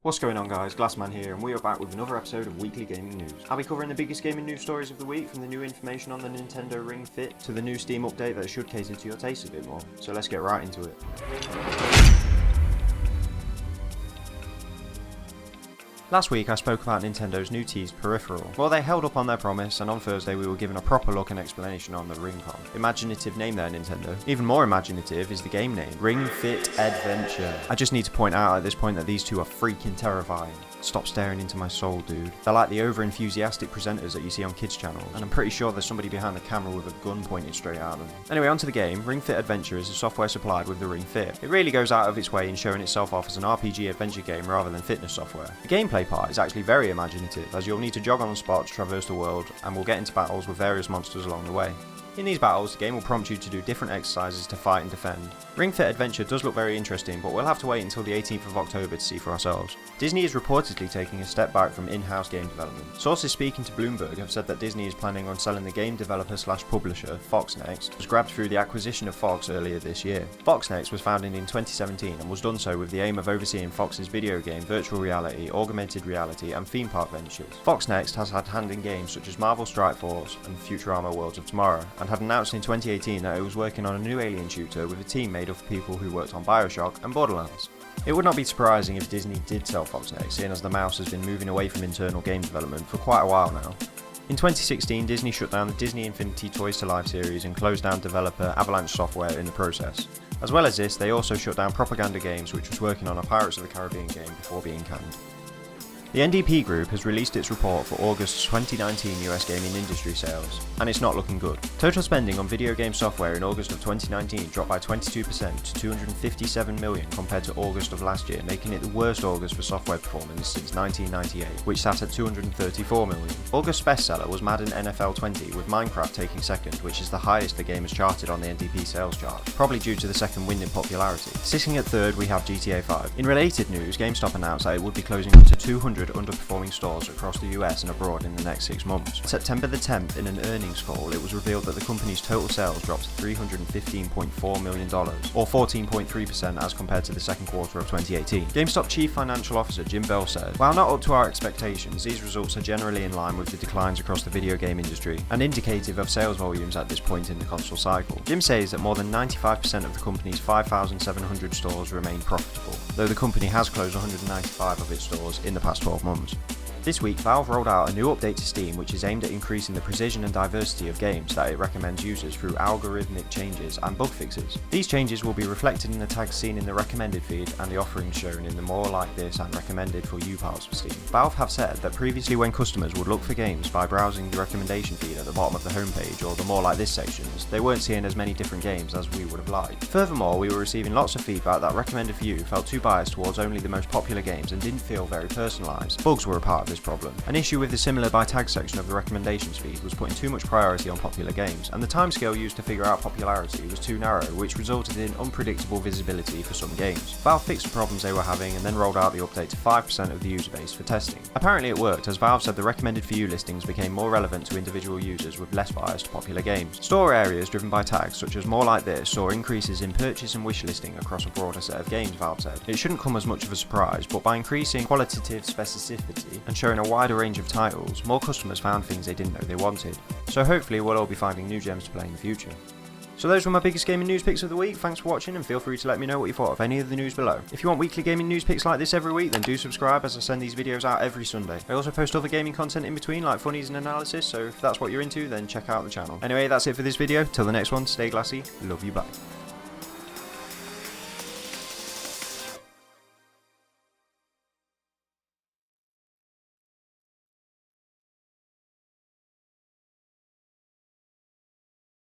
What's going on guys, Glassman here, and we are back with another episode of Weekly Gaming News. I'll be covering the biggest gaming news stories of the week, from the new information on the Nintendo Ring Fit to the new Steam update that should cater to your taste a bit more. So let's get right into it. Last week I spoke about Nintendo's new teased peripheral. Well, they held up on their promise, and on Thursday we were given a proper look and explanation on the Ring Con. Imaginative name there, Nintendo. Even more imaginative is the game name, Ring Fit Adventure. I just need to point out at this point that these two are freaking terrifying. Stop staring into my soul, dude. They're like the over-enthusiastic presenters that you see on kids' channels, and I'm pretty sure there's somebody behind the camera with a gun pointed straight at them. Anyway, onto the game. Ring Fit Adventure is a software supplied with the Ring Fit. It really goes out of its way in showing itself off as an RPG adventure game rather than fitness software. The gameplay part is actually very imaginative, as you'll need to jog on the spot to traverse the world, and we'll get into battles with various monsters along the way. In these battles, the game will prompt you to do different exercises to fight and defend. Ring Fit Adventure does look very interesting, but we'll have to wait until the 18th of October to see for ourselves. Disney is reportedly taking a step back from in-house game development. Sources speaking to Bloomberg have said that Disney is planning on selling the game developer/publisher, Foxnext, was grabbed through the acquisition of Fox earlier this year. Foxnext was founded in 2017 and was done so with the aim of overseeing Fox's video game, virtual reality, augmented reality and theme park ventures. Foxnext has had hand in games such as Marvel Strike Force and Futurama Worlds of Tomorrow, and had announced in 2018 that it was working on a new alien shooter with a team made of people who worked on Bioshock and Borderlands. It would not be surprising if Disney did sell Foxnext, seeing as the mouse has been moving away from internal game development for quite a while now. In 2016, Disney shut down the Disney Infinity Toys to Life series and closed down developer Avalanche Software in the process. As well as this, they also shut down Propaganda Games, which was working on a Pirates of the Caribbean game before being canned. The NPD Group has released its report for August's 2019 US gaming industry sales, and it's not looking good. Total spending on video game software in August of 2019 dropped by 22% to $257 million compared to August of last year, making it the worst August for software performance since 1998, which sat at $234 million. August's bestseller was Madden NFL 20, with Minecraft taking second, which is the highest the game has charted on the NPD sales chart, probably due to the second wind in popularity. Sitting at third, we have GTA 5. In related news, Gamestop announced that it would be closing up to 200 underperforming stores across the US and abroad in the next 6 months. September the 10th, in an earnings call, it was revealed that the company's total sales dropped to $315.4 million, or 14.3% as compared to the second quarter of 2018. GameStop Chief Financial Officer Jim Bell said, "While not up to our expectations, these results are generally in line with the declines across the video game industry, and indicative of sales volumes at this point in the console cycle." Jim says that more than 95% of the company's 5,700 stores remain profitable, though the company has closed 195 of its stores in the past 12 months. This week, Valve rolled out a new update to Steam which is aimed at increasing the precision and diversity of games that it recommends users through algorithmic changes and bug fixes. These changes will be reflected in the tags seen in the recommended feed and the offerings shown in the more like this and recommended for you piles for Steam. Valve have said that previously when customers would look for games by browsing the recommendation feed at the bottom of the homepage or the more like this sections, they weren't seeing as many different games as we would have liked. Furthermore, we were receiving lots of feedback that recommended for you felt too biased towards only the most popular games and didn't feel very personalised. Bugs were a part of this problem. An issue with the similar by tag section of the recommendations feed was putting too much priority on popular games, and the timescale used to figure out popularity was too narrow, which resulted in unpredictable visibility for some games. Valve fixed the problems they were having and then rolled out the update to 5% of the user base for testing. Apparently it worked, as Valve said the recommended for you listings became more relevant to individual users with less bias to popular games. Store areas driven by tags such as more like this saw increases in purchase and wish listing across a broader set of games, Valve said. It shouldn't come as much of a surprise, but by increasing qualitative specificity and showing a wider range of titles, more customers found things they didn't know they wanted. So hopefully we'll all be finding new gems to play in the future. So those were my biggest gaming news picks of the week. Thanks for watching, and feel free to let me know what you thought of any of the news below. If you want weekly gaming news picks like this every week, then do subscribe, as I send these videos out every Sunday. I also post other gaming content in between, like funnies and analysis, so if that's what you're into, then check out the channel. Anyway, that's it for this video. Till the next one, stay glassy, love you, bye.